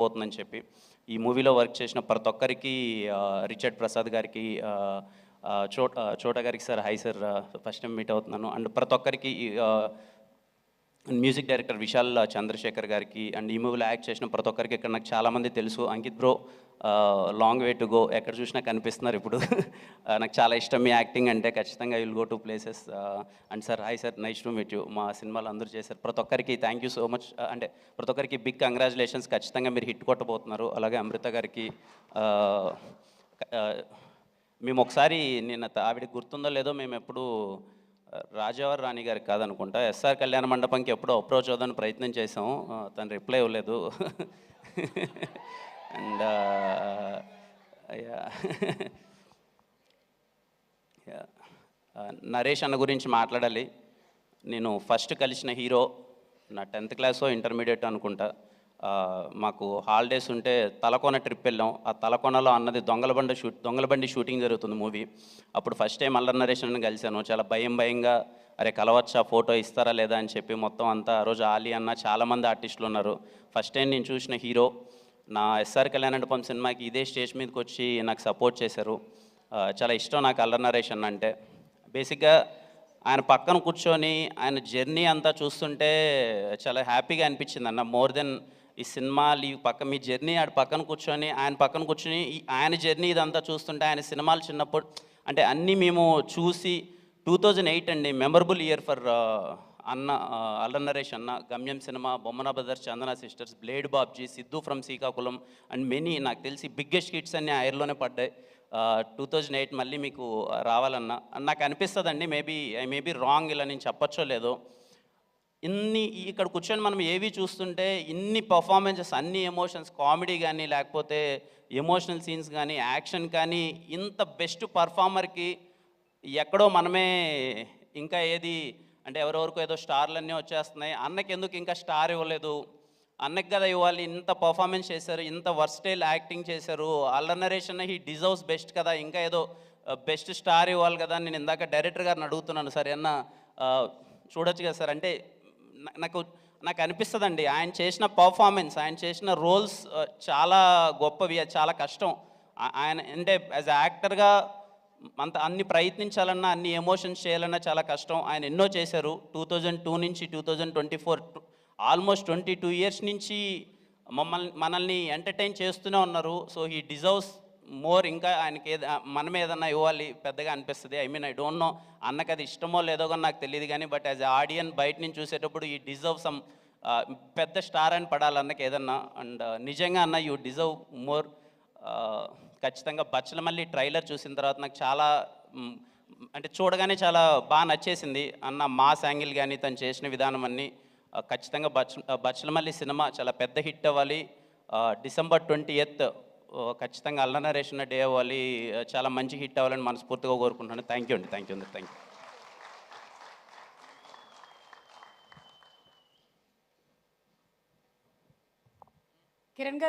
పోతుందని చెప్పి. ఈ మూవీలో వర్క్ చేసిన ప్రతి ఒక్కరికి, రిచర్డ్ ప్రసాద్ గారికి, చోటా గారికి sir, high sir, first time meet అవుతున్నాను. అండ్ ప్రతి ఒక్కరికి, మ్యూజిక్ డైరెక్టర్ విశాల్ చంద్రశేఖర్ గారికి, అండ్ ఈ మూవీలో యాక్ట్ చేసిన ప్రతి ఒక్కరికి ఇక్కడ నాకు చాలామంది తెలుసు. Ankit bro, long way to go, ఎక్కడ చూసినా కనిపిస్తున్నారు ఇప్పుడు. నాకు చాలా ఇష్టం మీ యాక్టింగ్ అంటే. ఖచ్చితంగా will go to places. And sir, hi sir, nice to meet you. మా సినిమాలు అందరూ చేశారు. ప్రతి ఒక్కరికి థ్యాంక్ యూ సో మచ్. అంటే ప్రతి ఒక్కరికి బిగ్ కంగ్రాచులేషన్స్. ఖచ్చితంగా మీరు హిట్ కొట్టబోతున్నారు. అలాగే అమృత గారికి, మేము ఒకసారి నిన్న ఆవిడకి గుర్తుందో లేదో, మేము ఎప్పుడు రాజావారి రాణి గారికి కాదనుకుంటా, ఎస్ఆర్ కళ్యాణ మండపంకి ఎప్పుడో అప్రోచ్ అవుదాని ప్రయత్నం చేసాం. తను రిప్లై ఇవ్వలేదు. అండ్ నరేష్ అన్న గురించి మాట్లాడాలి. నేను ఫస్ట్ కలిసిన హీరో నా 10th క్లాసో ఇంటర్మీడియట్ అనుకుంటా. మాకు హాలిడేస్ ఉంటే తలకోన ట్రిప్ వెళ్ళాం. ఆ తలకోనలో అన్నది దొంగలబండి షూటింగ్ జరుగుతుంది మూవీ. అప్పుడు ఫస్ట్ టైం అల్లరి నరేష్ అన్నని కలిశాను. చాలా భయంగా, అరే కలవచ్చా, ఫోటో ఇస్తారా లేదా అని చెప్పి మొత్తం అంతా. ఆ రోజు ఆలీ అన్న, చాలామంది ఆర్టిస్టులు ఉన్నారు. ఫస్ట్ టైం నేను చూసిన హీరో. నా ఎస్ఆర్ కళ్యాణ మండపం సినిమాకి ఇదే స్టేజ్ మీదకి వచ్చి నాకు సపోర్ట్ చేశారు. చాలా ఇష్టం నాకు అల్లరి నరేష్ అన్న అంటే. బేసిక్గా ఆయన పక్కన కూర్చొని ఆయన జర్నీ అంతా చూస్తుంటే చాలా హ్యాపీగా అనిపించింది అన్న. మోర్ దెన్ ఈ సినిమాలు ఈ మీ జర్నీ ఆడ పక్కన కూర్చొని, ఆయన పక్కన కూర్చొని ఆయన జర్నీ ఇదంతా చూస్తుంటే, ఆయన సినిమాలు చిన్నప్పుడు అంటే అన్నీ మేము చూసి 2008 అండి, మెమరబుల్ ఇయర్ ఫర్ అన్న, అల్లరి నరేష్ అన్న. గమ్యం cinema, Bommana brothers, Chandana sisters, blade Babji, Siddhu from Srikakulam and many, నాకు తెలిసి బిగ్గెస్ట్ హిట్స్ అన్నీ ఆ ఇయర్లోనే పడ్డాయి. 2008 మళ్ళీ మీకు రావాలన్నా నాకు అనిపిస్తుందండి. ఐ మేబీ రాంగ్, ఇలా నేను చెప్పచ్చో లేదో. ఇక్కడ కూర్చొని మనం ఏవి చూస్తుంటే ఇన్ని పర్ఫార్మెన్సెస్, అన్ని ఎమోషన్స్, కామెడీ కానీ లేకపోతే ఎమోషనల్ సీన్స్ కానీ యాక్షన్ కానీ, ఇంత బెస్ట్ పర్ఫార్మర్కి ఎక్కడో మనమే ఇంకా ఏది అంటే ఎవరెవరికో ఏదో స్టార్లన్నీ వచ్చేస్తున్నాయి, అన్నకి ఎందుకు ఇంకా స్టార్ ఇవ్వలేదు, అన్నకి కదా ఇవ్వాలి, ఇంత పర్ఫార్మెన్స్ చేశారు, ఇంత వర్స్టైల్ యాక్టింగ్ చేశారు, అల్లరి నరేష్ అన్న హీ డిజర్వ్స్ బెస్ట్ కదా, ఇంకా ఏదో బెస్ట్ స్టార్ ఇవ్వాలి కదా అని నేను ఇందాక డైరెక్టర్ గారిని అడుగుతున్నాను. సరే అన్న చూడొచ్చు కదా సార్ అంటే. నాకు అనిపిస్తుందండి, ఆయన చేసిన పర్ఫార్మెన్స్, ఆయన చేసిన రోల్స్ చాలా గొప్పవి, అది చాలా కష్టం. ఆయన అంటే యాజ్ యాక్టర్గా అన్ని ప్రయత్నించాలన్నా, అన్ని ఎమోషన్స్ చేయాలన్నా చాలా కష్టం. ఆయన ఎన్నో చేశారు. 2002 నుంచి 2024, ఆల్మోస్ట్ 22 ఇయర్స్ నుంచి మనల్ని ఎంటర్టైన్ చేస్తూనే ఉన్నారు. So he deserves more. ఇంకా ఆయనకి మనం ఏదన్నా ఇవ్వాలి పెద్దగా అనిపిస్తుంది. ఐ డోంట్ నో అన్నకి అది ఇష్టమో లేదో కానీ నాకు తెలియదు కానీ, బట్ యాజ్ ఎ ఆడియన్ బయట నుంచి చూసేటప్పుడు ఈ డిజర్వ్ సమ్ పెద్ద స్టార్ అని పడాలి అన్నకి ఏదన్నా. అండ్ నిజంగా అన్న యూ డిజర్వ్ మోర్. ఖచ్చితంగా బచ్చలమల్లి ట్రైలర్ చూసిన తర్వాత నాకు చాలా అంటే చూడగానే చాలా బాగా నచ్చేసింది అన్న. మాస్ యాంగిల్ కానీ తను చేసిన విధానం అన్నీ ఖచ్చితంగా బచ్చలమల్లి సినిమా చాలా పెద్ద హిట్ అవ్వాలి. December 20th ఖచ్చితంగా అల్లరి నరేష్ డే అవ్వాలి, చాలా మంచి హిట్ అవ్వాలని మనస్ఫూర్తిగా కోరుకుంటున్నాను. థ్యాంక్ యూ అండి. Thank you. కిరణ్ గారు